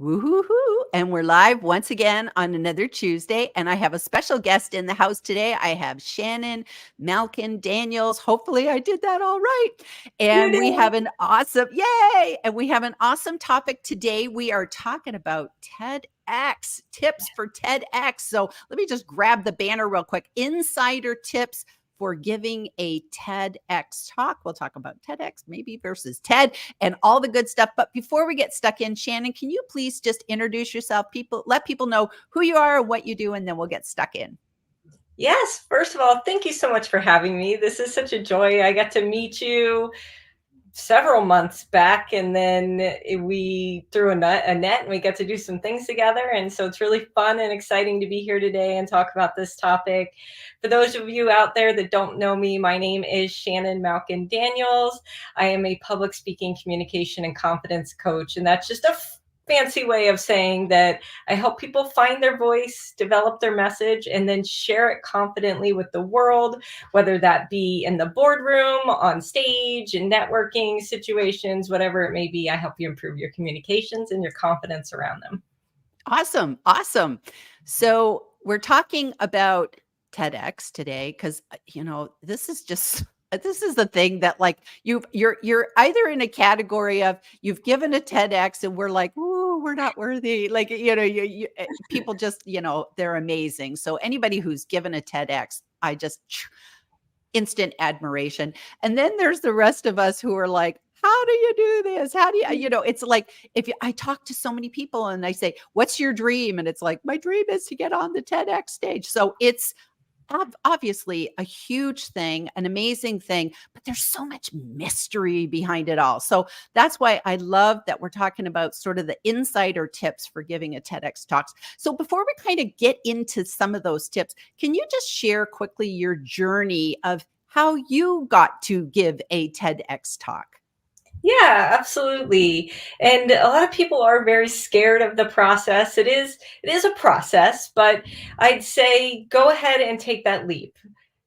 Woo-hoo-hoo. And we're live once again on another Tuesday. And I have a special guest in the house today. I have Shannon Malkin Daniels. Hopefully, I did that all right. You And we did. have an awesome, yay! And we have an awesome topic today. We are talking about TEDx, tips for TEDx. So let me just grab the banner real quick. Insider tips for giving a TEDx talk. We'll talk about TEDx maybe versus TED and all the good stuff. But before we get stuck in, Shannon, can you please just introduce yourself? Let people know who you are and what you do, and then we'll get stuck in. Yes, first of all, thank you so much for having me. This is such a joy. I got to meet you several months back, and then we threw a net and we got to do some things together. And so it's really fun and exciting to be here today and talk about this topic. For those of you out there that don't know me, my name is Shannon Malkin Daniels. I am a public speaking, communication, and confidence coach, and that's just a fancy way of saying that I help people find their voice, develop their message, and then share it confidently with the world, whether that be in the boardroom, on stage, in networking situations, whatever it may be. I help you improve your communications and your confidence around them. Awesome. Awesome. So we're talking about TEDx today because, this is just this is the thing that like you're either in a category of you've given a TEDx and we're like, ooh, we're not worthy. Like, people just, they're amazing. So anybody who's given a TEDx, I just instant admiration. And then there's the rest of us who are like, how do you do this? How do you, it's like, I talk to so many people and I say, what's your dream? And it's like, my dream is to get on the TEDx stage. So it's obviously a huge thing, an amazing thing, but there's so much mystery behind it all. So that's why I love that we're talking about sort of the insider tips for giving a TEDx talks. So before we kind of get into some of those tips, can you just share quickly your journey of how you got to give a TEDx talk? Yeah, absolutely. And a lot of people are very scared of the process. It is a process, but I'd say go ahead and take that leap.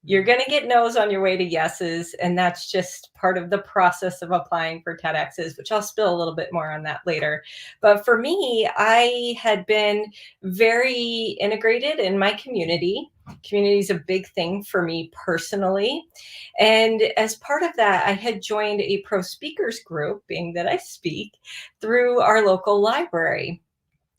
You're going to get no's on your way to yeses, and that's just part of the process of applying for TEDx's, which I'll spill a little bit more on that later. But for me, I had been very integrated in my community. Community is a big thing for me personally. And as part of that, I had joined a pro speakers group, being that I speak, through our local library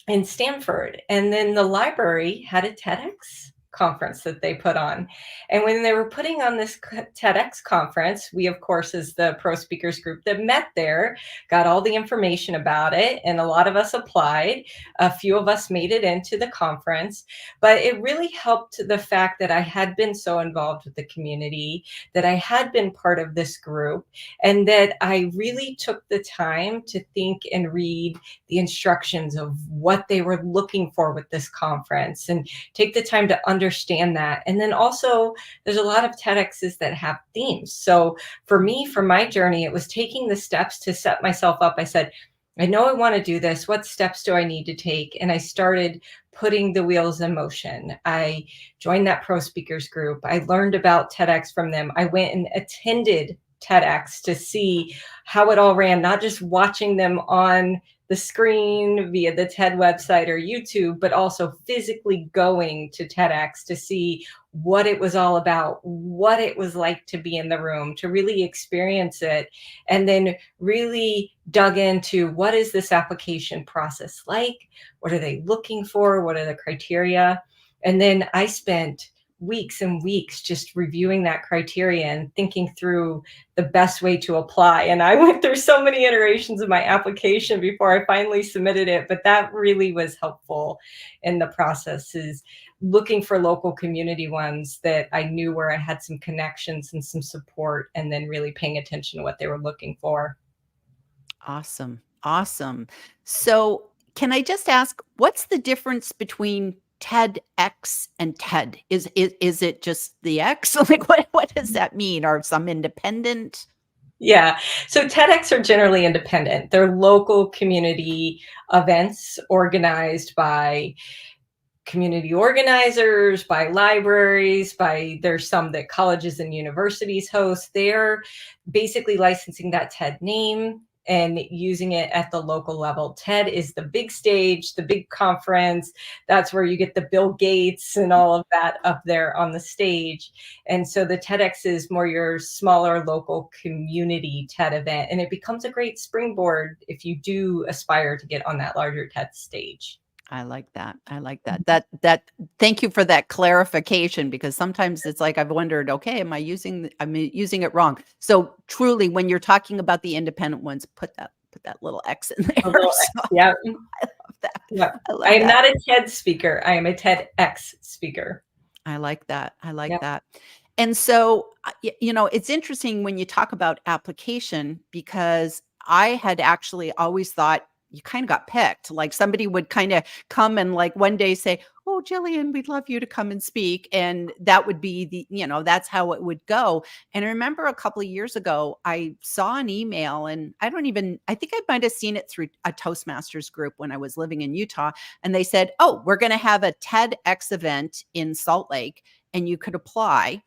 in StamFord. And then the library had a TEDx conference that they put on. And when they were putting on this TEDx conference, we, of course, as the pro speakers group that met there, got all the information about it. And a lot of us applied. A few of us made it into the conference. But it really helped the fact that I had been so involved with the community, that I had been part of this group, and that I really took the time to think and read the instructions of what they were looking for with this conference and take the time to understand that. And then also there's a lot of TEDx's that have themes. So for me, for my journey, it was taking the steps to set myself up. I said, I know I want to do this. What steps do I need to take? And I started putting the wheels in motion. I joined that pro speakers group. I learned about TEDx from them. I went and attended TEDx to see how it all ran, not just watching them on the screen via the TED website or YouTube, but also physically going to TEDx to see what it was all about, what it was like to be in the room, to really experience it, and then really dug into what is this application process like? What are they looking for? What are the criteria? And then I spent weeks and weeks just reviewing that criteria and thinking through the best way to apply. And I went through so many iterations of my application before I finally submitted it, but that really was helpful in the process, is looking for local community ones that I knew where I had some connections and some support, and then really paying attention to what they were looking for. Awesome. Awesome. So can I just ask, what's the difference between TEDx and TED? Is it just the X? Like what does that mean? Are some independent? Yeah. So TEDx are generally independent. They're local community events organized by community organizers, by libraries, there's some that colleges and universities host. They're basically licensing that TED name and using it at the local level. TED is the big stage, the big conference. That's where you get the Bill Gates and all of that up there on the stage. And so the TEDx is more your smaller local community TED event. And it becomes a great springboard if you do aspire to get on that larger TED stage. I like that. I like that. That thank you for that clarification, because sometimes it's like I've wondered, okay, I'm using it wrong. So truly, when you're talking about the independent ones, put that little X in A there. little, So yeah, I love that. yeah. I I love am that. not a TED speaker. I am a TEDx speaker. I like that. I like Yeah. that. And so, it's interesting when you talk about application, because I had actually always thought you kind of got picked. Like somebody would kind of come and like one day say, "Oh, Gillian, we'd love you to come and speak." And that would be that's how it would go. And I remember a couple of years ago, I saw an email, and I think I might have seen it through a Toastmasters group when I was living in Utah. And they said, "Oh, we're going to have a TEDx event in Salt Lake and you could apply."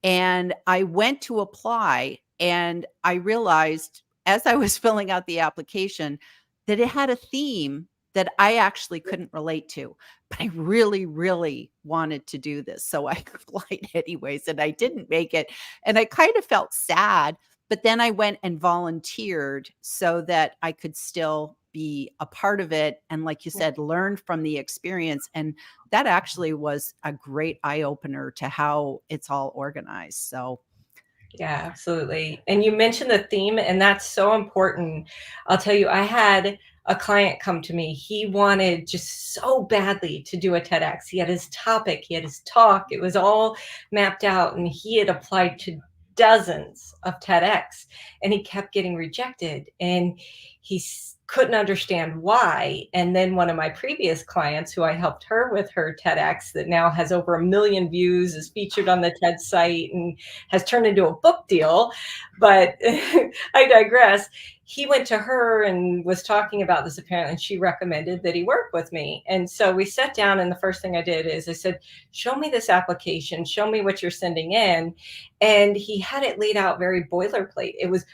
And I went to apply, and I realized as I was filling out the application that it had a theme that I actually couldn't relate to. But I really, really wanted to do this. So I applied anyways, and I didn't make it. And I kind of felt sad. But then I went and volunteered so that I could still be a part of it. And like you said, learn from the experience. And that actually was a great eye opener to how it's all organized. So, Yeah, absolutely. And you mentioned the theme, and that's so important. I'll tell you, I had a client come to me. He wanted just so badly to do a TEDx. He had his topic, he had his talk, it was all mapped out, and he had applied to dozens of TEDx, and he kept getting rejected. And couldn't understand why. And then one of my previous clients, who I helped her with her TEDx, that now has over 1 million views, is featured on the TED site, and has turned into a book deal. But I digress. He went to her and was talking about this apparently, and she recommended that he work with me. And so we sat down, and the first thing I did is I said, "Show me this application, show me what you're sending in." And he had it laid out very boilerplate. It was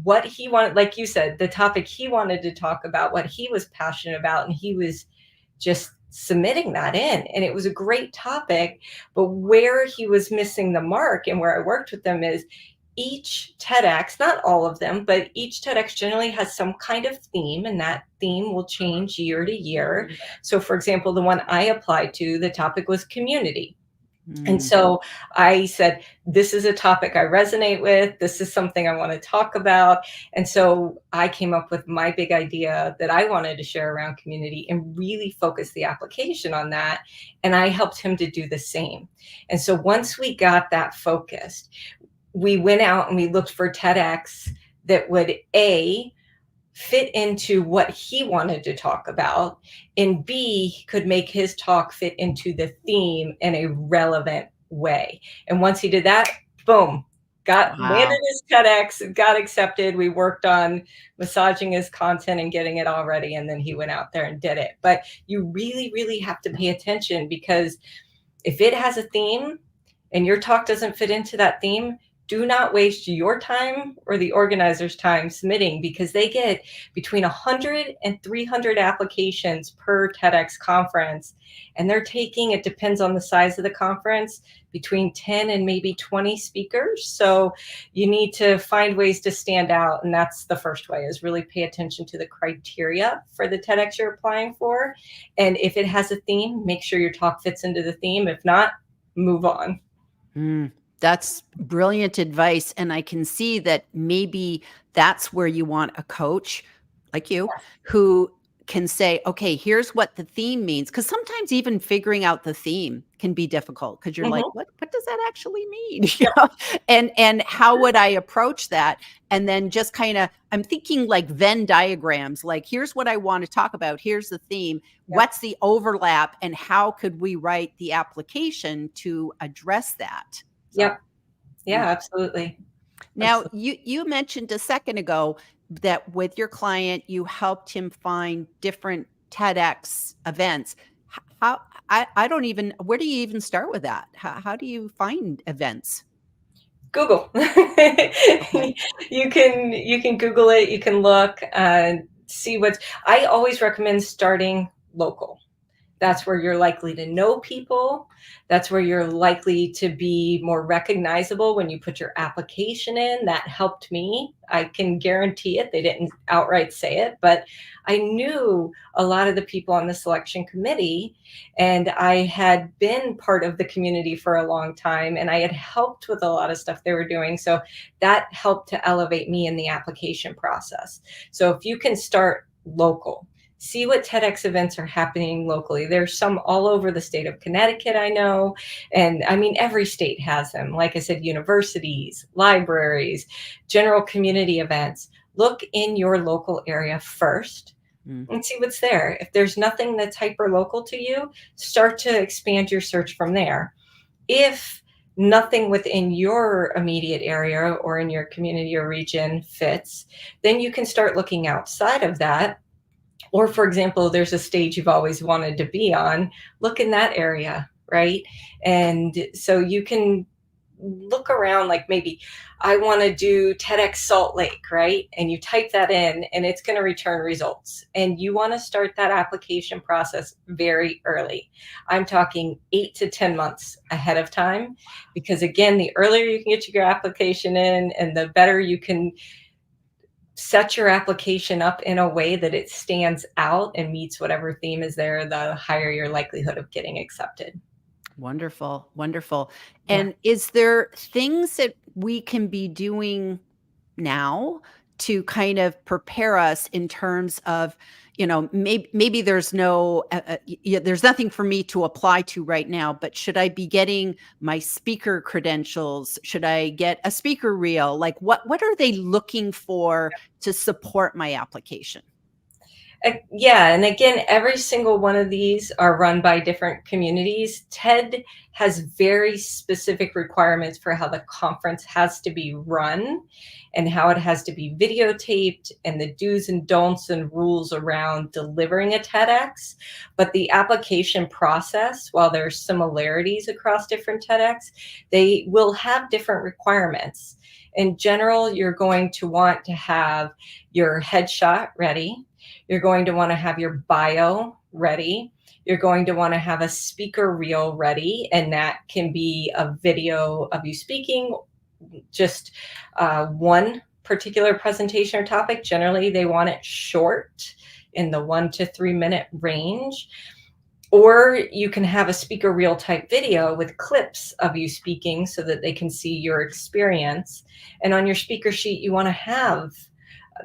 what he wanted, like you said, the topic he wanted to talk about, what he was passionate about, and he was just submitting that in. And it was a great topic. But where he was missing the mark, and where I worked with them, is each TEDx, not all of them, but each TEDx generally has some kind of theme, and that theme will change year to year. So, for example, the one I applied to, the topic was community. And so I said, this is a topic I resonate with. This is something I want to talk about. And so I came up with my big idea that I wanted to share around community and really focus the application on that. And I helped him to do the same. And so once we got that focused, we went out and we looked for TEDx that would fit into what he wanted to talk about, and B, could make his talk fit into the theme in a relevant way. And once he did that, boom, landed wow. his TEDx, got accepted. We worked on massaging his content and getting it all ready, and then he went out there and did it. But you really, really have to pay attention, because if it has a theme and your talk doesn't fit into that theme, do not waste your time or the organizer's time submitting, because they get between 100 and 300 applications per TEDx conference. And they're taking, it depends on the size of the conference, between 10 and maybe 20 speakers. So you need to find ways to stand out. And that's the first way, is really pay attention to the criteria for the TEDx you're applying for. And if it has a theme, make sure your talk fits into the theme. If not, move on. That's brilliant advice. And I can see that maybe that's where you want a coach like you who can say, okay, here's what the theme means. Because sometimes even figuring out the theme can be difficult, because you're like, Mhm. what does that actually mean? Yep. And how would I approach that? And then just kind of, I'm thinking like Venn diagrams, like here's what I want to talk about. Here's the theme. Yep. What's the overlap, and how could we write the application to address that? So, Yep. Yeah, absolutely. now Absolutely. you mentioned a second ago that with your client, you helped him find different TEDx events. How I don't even, where do you even start with that? How do you find events? Google. Okay. You can Google it. You can look and see what's. I always recommend starting local. That's where you're likely to know people. That's where you're likely to be more recognizable when you put your application in. That helped me. I can guarantee it. They didn't outright say it, but I knew a lot of the people on the selection committee, and I had been part of the community for a long time, and I had helped with a lot of stuff they were doing. So that helped to elevate me in the application process. So if you can start local, see what TEDx events are happening locally. There's some all over the state of Connecticut, I know. And I mean, every state has them. Like I said, universities, libraries, general community events. Look in your local area first Mm. and see what's there. If there's nothing that's hyper local to you, start to expand your search from there. If nothing within your immediate area or in your community or region fits, then you can start looking outside of that. Or, for example, there's a stage you've always wanted to be on, look in that area, right? And so you can look around, like maybe I want to do TEDx Salt Lake, right? And you type that in and it's going to return results. And you want to start that application process very early. I'm talking 8 to 10 months ahead of time, because again, the earlier you can get your application in and the better you can set your application up in a way that it stands out and meets whatever theme is there, the higher your likelihood of getting accepted. Wonderful, wonderful. Yeah. And is there things that we can be doing now to kind of prepare us in terms of, maybe there's no, there's nothing for me to apply to right now, but should I be getting my speaker credentials? Should I get a speaker reel? Like what are they looking for to support my application? Yeah, and again, every single one of these are run by different communities. TED has very specific requirements for how the conference has to be run and how it has to be videotaped, and the do's and don'ts and rules around delivering a TEDx. But the application process, while there are similarities across different TEDx, they will have different requirements. In general, you're going to want to have your headshot ready. You're going to want to have your bio ready. You're going to want to have a speaker reel ready, and that can be a video of you speaking, just one particular presentation or topic. Generally, they want it short, in the 1 to 3 minute range. Or you can have a speaker reel type video with clips of you speaking so that they can see your experience. And on your speaker sheet, you want to have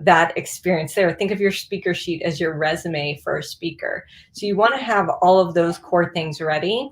that experience there. Think of your speaker sheet as your resume for a speaker. So you want to have all of those core things ready.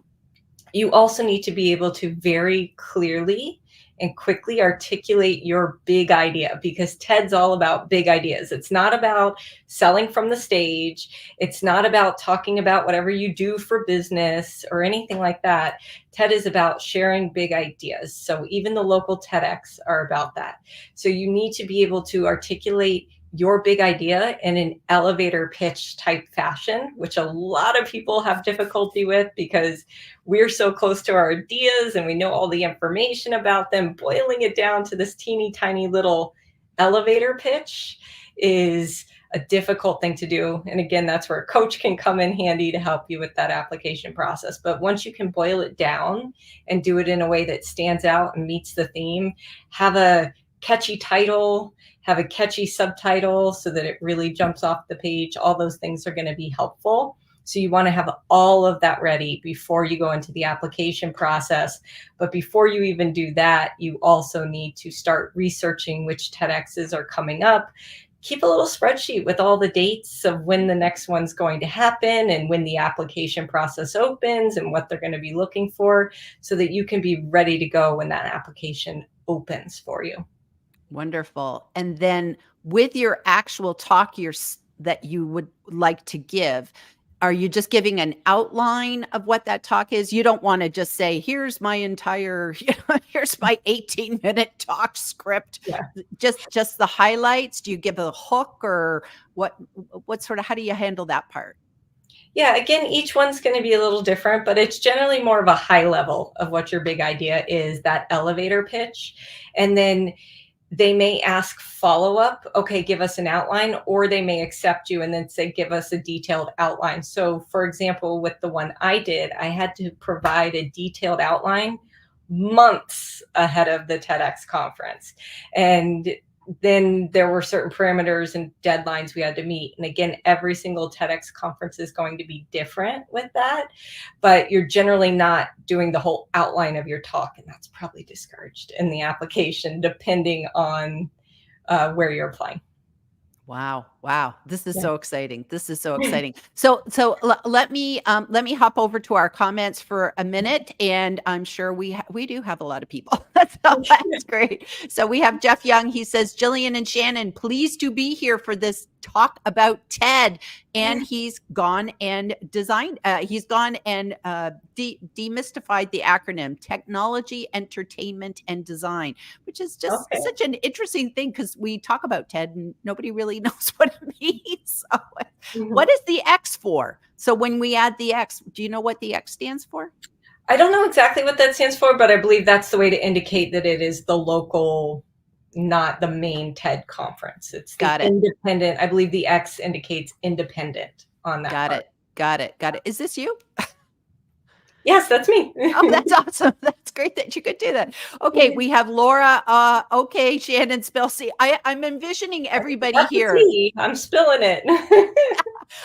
You also need to be able to very clearly and quickly articulate your big idea, because TED's all about big ideas. It's not about selling from the stage. It's not about talking about whatever you do for business or anything like that. TED is about sharing big ideas. So even the local TEDx are about that. So you need to be able to articulate your big idea in an elevator pitch type fashion, which a lot of people have difficulty with because we're so close to our ideas and we know all the information about them. Boiling it down to this teeny tiny little elevator pitch is a difficult thing to do. And again, that's where a coach can come in handy to help you with that application process. But once you can boil it down and do it in a way that stands out and meets the theme, have a catchy title, have a catchy subtitle so that it really jumps off the page. All those things are going to be helpful. So you want to have all of that ready before you go into the application process. But before you even do that, you also need to start researching which TEDx's are coming up. Keep a little spreadsheet with all the dates of when the next one's going to happen and when the application process opens and what they're going to be looking for, so that you can be ready to go when that application opens for you. Wonderful. And then with your actual talk that you would like to give, are you just giving an outline of what that talk is? You don't want to just say, here's my entire, here's my 18-minute talk script. Yeah. Just the highlights. Do you give a hook, or what sort of, how do you handle that part? Yeah, again, each one's going to be a little different, but it's generally more of a high level of what your big idea is, that elevator pitch. And then they may ask follow up, okay, give us an outline, or they may accept you and then say, give us a detailed outline. So, for example, with the one I did, I had to provide a detailed outline months ahead of the TEDx conference. And then there were certain parameters and deadlines we had to meet. And again, every single TEDx conference is going to be different with that, but you're generally not doing the whole outline of your talk. And that's probably discouraged in the application, depending on where you're applying. Wow. Wow. This is Yeah. so exciting. This is so exciting. Let me hop over to our comments for a minute, and I'm sure we do have a lot of people. So that's great. So we have Jeff Young. He says, Gillian and Shannon, pleased to be here for this talk about TED. And he's gone and demystified the acronym Technology, Entertainment, and Design, which is just Okay. such an interesting thing because we talk about TED and nobody really knows what it means. So, what is the X for? So when we add the X, do you know what the X stands for? I don't know exactly what that stands for, but I believe that's the way to indicate that it is the local, not the main TED conference. It's the Got it. independent. I believe the X indicates independent on that Got part. it. Got it. Got it. Is this you? Yes, that's me. Oh, that's awesome. That's great that you could do that. Okay, we have Laura. Okay, Shannon, spell C. I'm envisioning everybody That's the here. tea. I'm spilling it.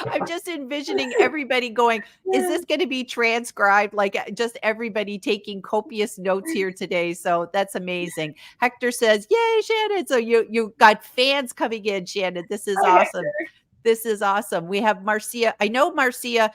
I'm just envisioning everybody going, is this going to be transcribed? Like just everybody taking copious notes here today. So that's amazing. Hector says, yay, Shannon. So you got fans coming in, Shannon. This is Hi, awesome. Hector. This is awesome. We have Marcia. I know Marcia.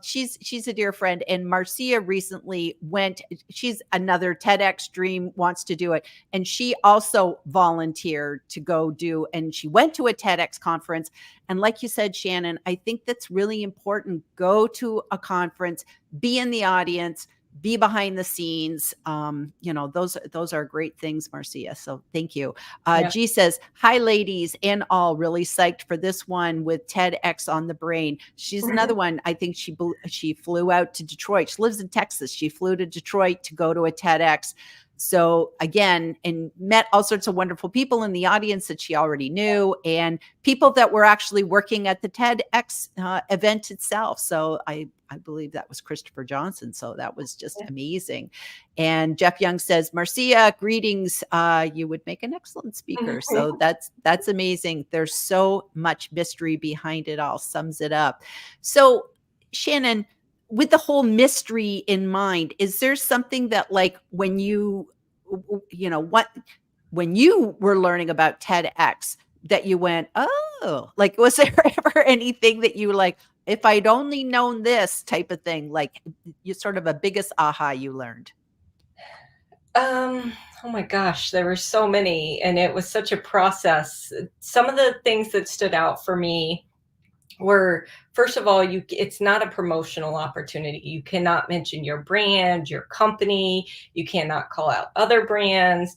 She's a dear friend, and Marcia recently went. She's another TEDx dream, wants to do it, and she also volunteered to go do. And she went to a TEDx conference. And like you said, Shannon, I think that's really important. Go to a conference, be in the audience, be behind the scenes. Those are great things, Marcia. So thank you. Yeah. G says, hi, ladies and all. Really psyched for this one with TEDx on the brain. She's another one. I think she flew out to Detroit. She lives in Texas. She flew to Detroit to go to a TEDx. So again, and met all sorts of wonderful people in the audience that she already knew, and people that were actually working at the TEDx event itself. So I believe that was Christopher Johnson. So that was just amazing. And Jeff Young says, Marcia, greetings. You would make an excellent speaker. So that's amazing. There's so much mystery behind it all. Sums it up. So Shannon, with the whole mystery in mind, is there something that like when you were learning about TEDx that you went, oh, like, was there ever anything that you like, if I'd only known this type of thing, like you sort of a biggest aha you learned? Oh my gosh, there were so many, and it was such a process. Some of the things that stood out for me were, first of all, it's not a promotional opportunity. You cannot mention your brand, your company. You cannot call out other brands.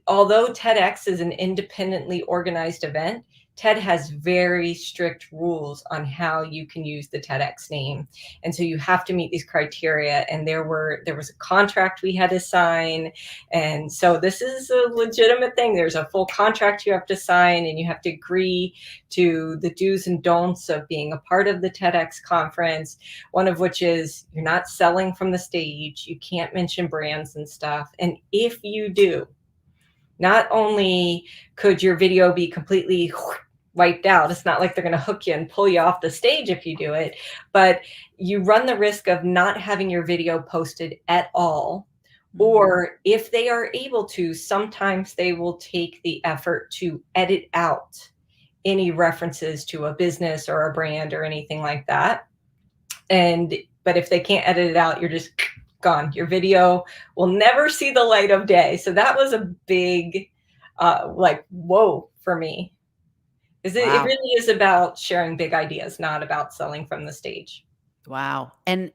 Although TEDx is an independently organized event, TED has very strict rules on how you can use the TEDx name. And so you have to meet these criteria. And there was a contract we had to sign. And so this is a legitimate thing. There's a full contract you have to sign, and you have to agree to the do's and don'ts of being a part of the TEDx conference. One of which is you're not selling from the stage. You can't mention brands and stuff. And if you do, not only could your video be completely wiped out, it's not like they're going to hook you and pull you off the stage if you do it, but you run the risk of not having your video posted at all. Or if they are able to, sometimes they will take the effort to edit out any references to a business or a brand or anything like that. But if they can't edit it out, you're just gone. Your video will never see the light of day. So that was a big, whoa for me. It really is about sharing big ideas, not about selling from the stage. Wow. And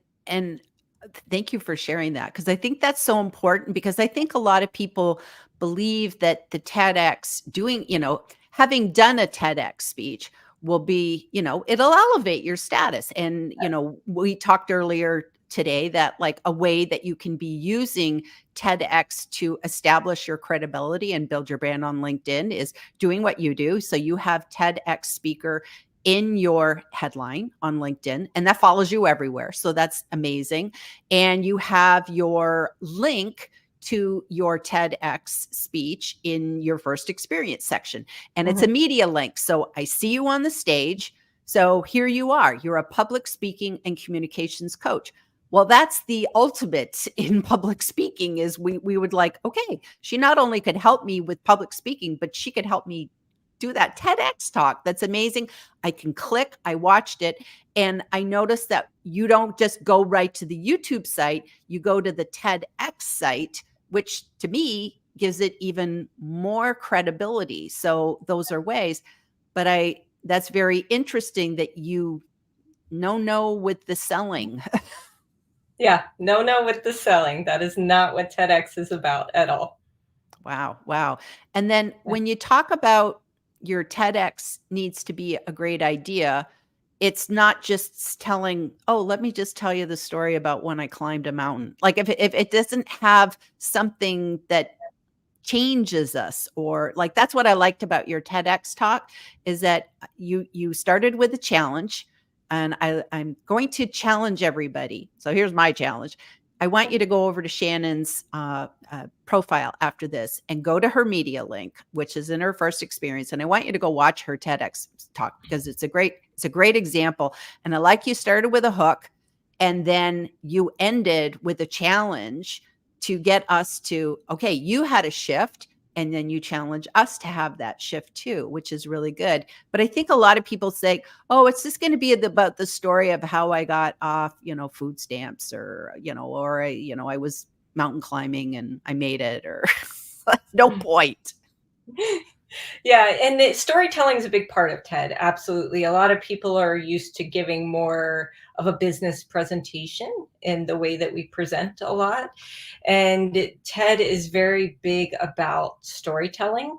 thank you for sharing that, because I think that's so important, because I think a lot of people believe that the TEDx having done a TEDx speech, will be, it'll elevate your status. And, we talked earlier today that like a way that you can be using TEDx to establish your credibility and build your brand on LinkedIn is doing what you do. So you have TEDx speaker in your headline on LinkedIn, and that follows you everywhere. So that's amazing. And you have your link to your TEDx speech in your first experience section. And it's a media link. So I see you on the stage. So here you are. You're a public speaking and communications coach. Well, that's the ultimate in public speaking is we would like, okay, she not only could help me with public speaking, but she could help me do that TEDx talk. That's amazing. I can click, I watched it, and I noticed that you don't just go right to the YouTube site, you go to the TEDx site, which to me gives it even more credibility. So those are ways, but that's very interesting that you no with the selling. Yeah, no with the selling. That is not what TEDx is about at all. Wow. And then when you talk about your TEDx needs to be a great idea, it's not just telling, oh, let me just tell you the story about when I climbed a mountain. Like if it doesn't have something that changes us, or like that's what I liked about your TEDx talk is that you started with a challenge, and I'm going to challenge everybody. So here's my challenge. I want you to go over to Shannon's profile after this and go to her media link, which is in her first experience. And I want you to go watch her TEDx talk because it's a great example. And I like you started with a hook and then you ended with a challenge to get us to, okay, you had a shift and then you challenge us to have that shift too, which is really good. But I think a lot of people say, oh, it's just going to be about the story of how I got off, food stamps or, I was mountain climbing and I made it, or no point. Yeah, and storytelling is a big part of TED. Absolutely. A lot of people are used to giving more of a business presentation in the way that we present a lot. And TED is very big about storytelling,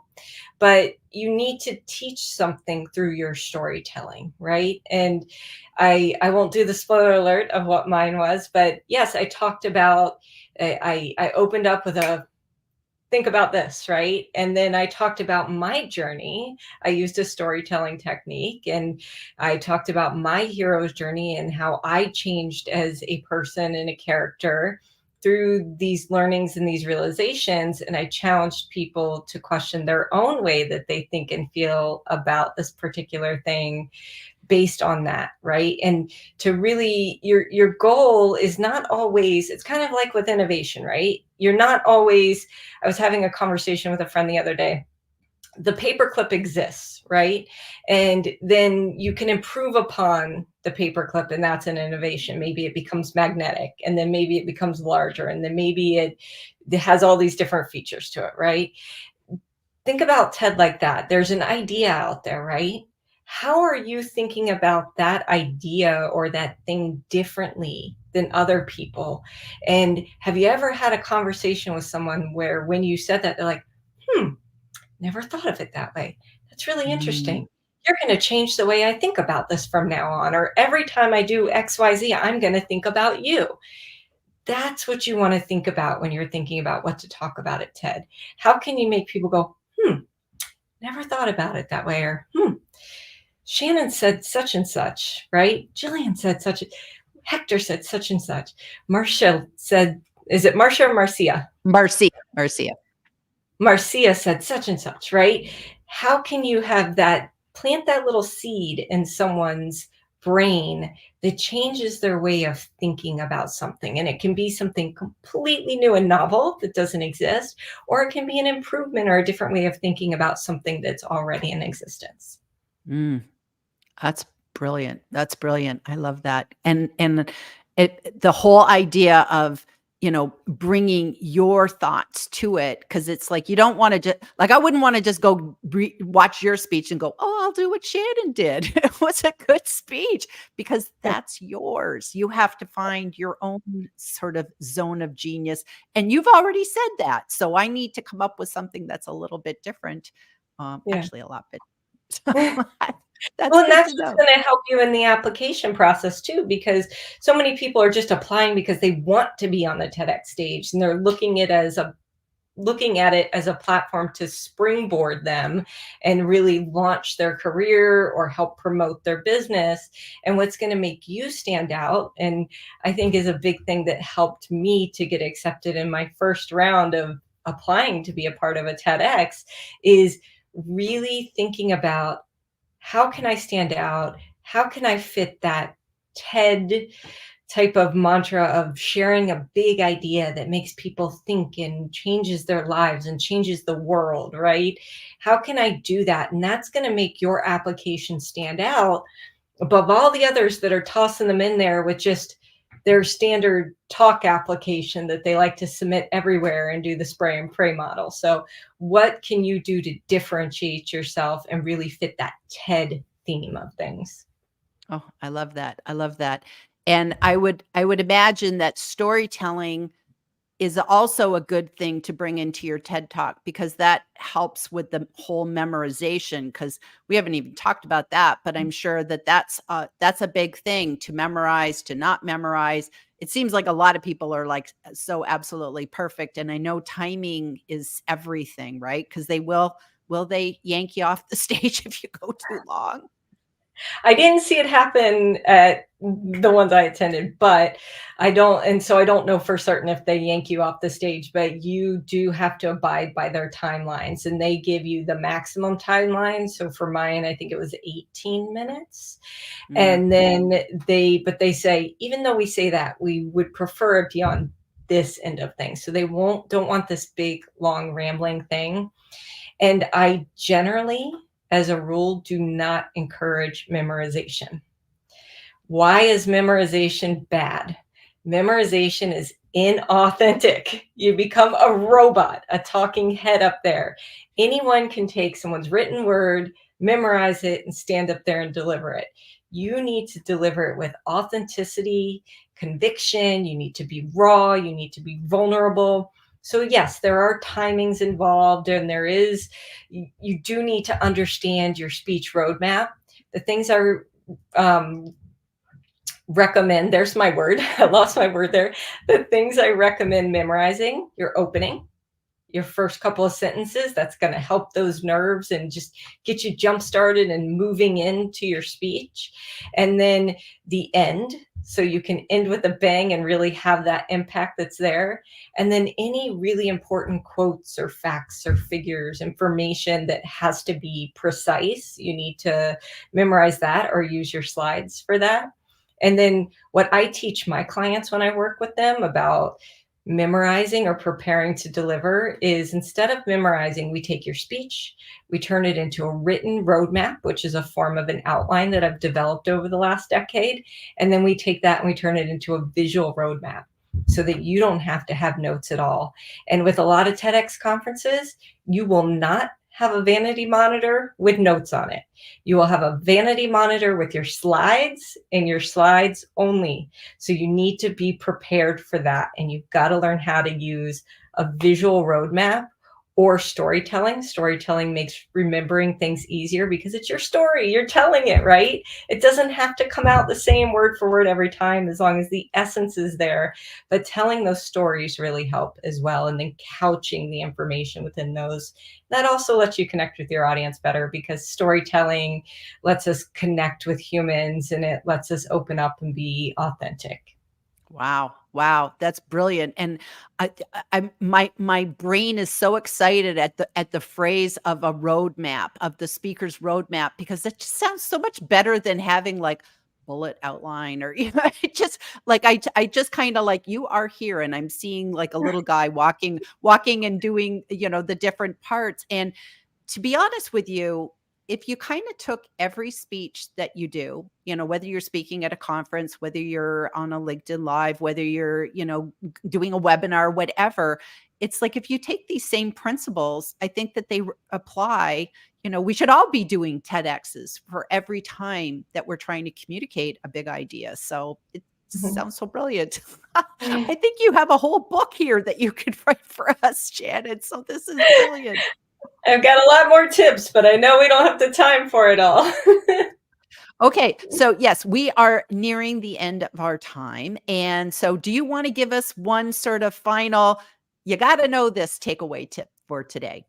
but you need to teach something through your storytelling, right? And I won't do the spoiler alert of what mine was, but yes, I talked about, I opened up with a think about this, right? And then I talked about my journey. I used a storytelling technique and I talked about my hero's journey and how I changed as a person and a character through these learnings and these realizations. And I challenged people to question their own way that they think and feel about this particular thing based on that, right? And to really, your goal is not always, it's kind of like with innovation, right? You're not always, I was having a conversation with a friend the other day. The paperclip exists, right? And then you can improve upon the paperclip, and that's an innovation. Maybe it becomes magnetic, and then maybe it becomes larger, and then maybe it has all these different features to it, right? Think about TED like that. There's an idea out there, right? How are you thinking about that idea or that thing differently than other people? And have you ever had a conversation with someone where when you said that, they're like, never thought of it that way. That's really interesting. You're going to change the way I think about this from now on. Or every time I do XYZ, I'm going to think about you. That's what you want to think about when you're thinking about what to talk about at TED. How can you make people go, never thought about it that way, or Shannon said such and such, right? Gillian said such, Hector said such and such. Marcia said, is it Marcia or Marcia? Marcia. Marcia said such and such, right? How can you have that, plant that little seed in someone's brain that changes their way of thinking about something? And it can be something completely new and novel that doesn't exist, or it can be an improvement or a different way of thinking about something that's already in existence. That's brilliant. That's brilliant. I love that. And the whole idea of, bringing your thoughts to it. Cause it's like, you don't want to just like, I wouldn't want to just go watch your speech and go, oh, I'll do what Shannon did. It was a good speech because that's yours. You have to find your own sort of zone of genius. And you've already said that. So I need to come up with something that's a little bit different. Actually a lot bit. That's Well, and good that's to what's know. gonna help you in the application process too, because so many people are just applying because they want to be on the TEDx stage, and they're looking at it as a platform to springboard them and really launch their career or help promote their business. And what's going to make you stand out, and I think is a big thing that helped me to get accepted in my first round of applying to be a part of a TEDx, is really thinking about how can I stand out? How can I fit that TED type of mantra of sharing a big idea that makes people think and changes their lives and changes the world, right? How can I do that? And that's going to make your application stand out above all the others that are tossing them in there with just their standard talk application that they like to submit everywhere and do the spray and pray model. So, what can you do to differentiate yourself and really fit that TED theme of things? Oh, I love that. I love that. And I would imagine that storytelling is also a good thing to bring into your TED Talk because that helps with the whole memorization. Because we haven't even talked about that, but I'm sure that that's a big thing to memorize, to not memorize. It seems like a lot of people are like so absolutely perfect, and I know timing is everything, right? Because will they yank you off the stage if you go too long? I didn't see it happen at the ones I attended, but I don't know for certain if they yank you off the stage, but you do have to abide by their timelines and they give you the maximum timeline. So for mine, I think it was 18 minutes. Mm. And then but they say, even though we say that, we would prefer it beyond this end of things. So don't want this big, long, rambling thing. And I generally, as a rule, do not encourage memorization. Why is memorization bad? Memorization is inauthentic. You become a robot, a talking head up there. Anyone can take someone's written word, memorize it, and stand up there and deliver it. You need to deliver it with authenticity, conviction. You need to be raw. You need to be vulnerable. So, yes, there are timings involved, and you do need to understand your speech roadmap. The things are recommend, there's my word, I lost my word there. The things I recommend memorizing: your opening, your first couple of sentences. That's going to help those nerves and just get you jump started and moving into your speech. And then the end, so you can end with a bang and really have that impact that's there. And then any really important quotes or facts or figures, information that has to be precise, you need to memorize that or use your slides for that. And then what I teach my clients when I work with them about memorizing or preparing to deliver is, instead of memorizing, we take your speech, we turn it into a written roadmap, which is a form of an outline that I've developed over the last decade. And then we take that and we turn it into a visual roadmap so that you don't have to have notes at all. And with a lot of TEDx conferences, you will not have a vanity monitor with notes on it. You will have a vanity monitor with your slides and your slides only. So you need to be prepared for that. And you've got to learn how to use a visual roadmap or storytelling. Storytelling makes remembering things easier because it's your story. You're telling it, right? It doesn't have to come out the same word for word every time, as long as the essence is there. But telling those stories really help as well. And then couching the information within those. That also lets you connect with your audience better, because storytelling lets us connect with humans and it lets us open up and be authentic. Wow. Wow, that's brilliant. And my brain is so excited at the phrase of a roadmap, of the speaker's roadmap, because that just sounds so much better than having like bullet outline or it just like I just kind of like you are here and I'm seeing like a little guy walking and doing, the different parts. And to be honest with you, if you kind of took every speech that you do, whether you're speaking at a conference, whether you're on a LinkedIn Live, whether you're, doing a webinar, whatever, it's like if you take these same principles, I think that they apply. We should all be doing TEDx's for every time that we're trying to communicate a big idea. So it sounds so brilliant. I think you have a whole book here that you could write for us, Shannon. So this is brilliant. I've got a lot more tips, but I know we don't have the time for it all. Okay, so yes, we are nearing the end of our time. And so do you want to give us one sort of final, you got to know this takeaway tip for today?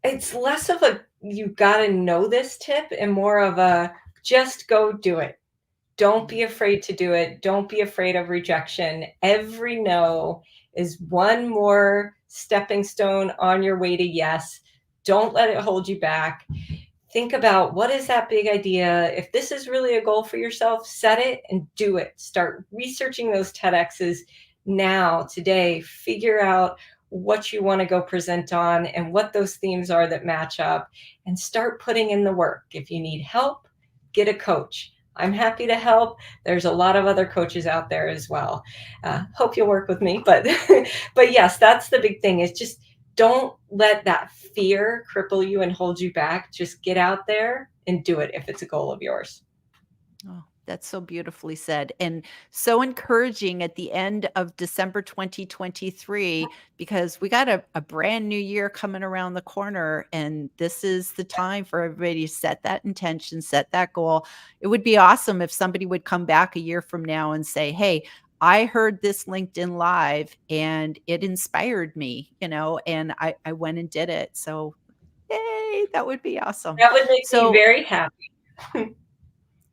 It's less of a you gotta know this tip and more of a just go do it. Don't Mhm. be afraid to do it. Don't be afraid of rejection. Every no is one more stepping stone on your way to yes. Don't let it hold you back. Think about what is that big idea. If this is really a goal for yourself, set it and do it. Start researching those TEDx's now, today. Figure out what you want to go present on and what those themes are that match up, and start putting in the work. If you need help, get a coach. I'm happy to help. There's a lot of other coaches out there as well. Hope you'll work with me, but but yes, that's the big thing, is just don't let that fear cripple you and hold you back. Just get out there and do it if it's a goal of yours. Oh, that's so beautifully said, and so encouraging at the end of December 2023, because we got a brand new year coming around the corner, and this is the time for everybody to set that intention, set that goal. It would be awesome if somebody would come back a year from now and say, "Hey, I heard this LinkedIn Live and it inspired me, and I went and did it." So, yay, that would be awesome. That would make me So very happy.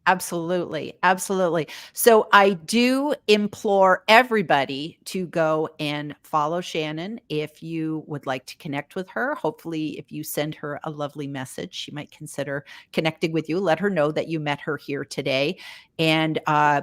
absolutely, absolutely. So I do implore everybody to go and follow Shannon if you would like to connect with her. Hopefully, if you send her a lovely message, she might consider connecting with you. Let her know that you met her here today. And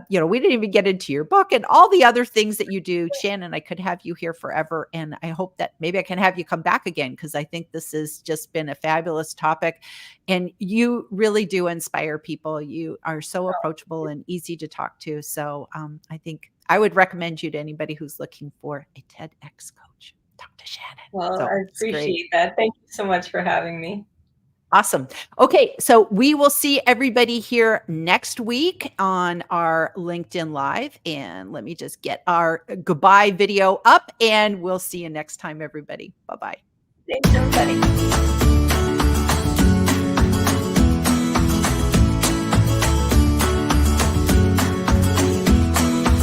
we didn't even get into your book and all the other things that you do. Shannon, I could have you here forever. And I hope that maybe I can have you come back again, because I think this has just been a fabulous topic. And you really do inspire people. You are so approachable and easy to talk to. So I think I would recommend you to anybody who's looking for a TEDx coach. Talk to Shannon. Well, So I it's great. appreciate that. Thank you so much for having me. Awesome. Okay, so we will see everybody here next week on our LinkedIn Live. And let me just get our goodbye video up, and we'll see you next time, everybody. Bye bye. Thanks, everybody.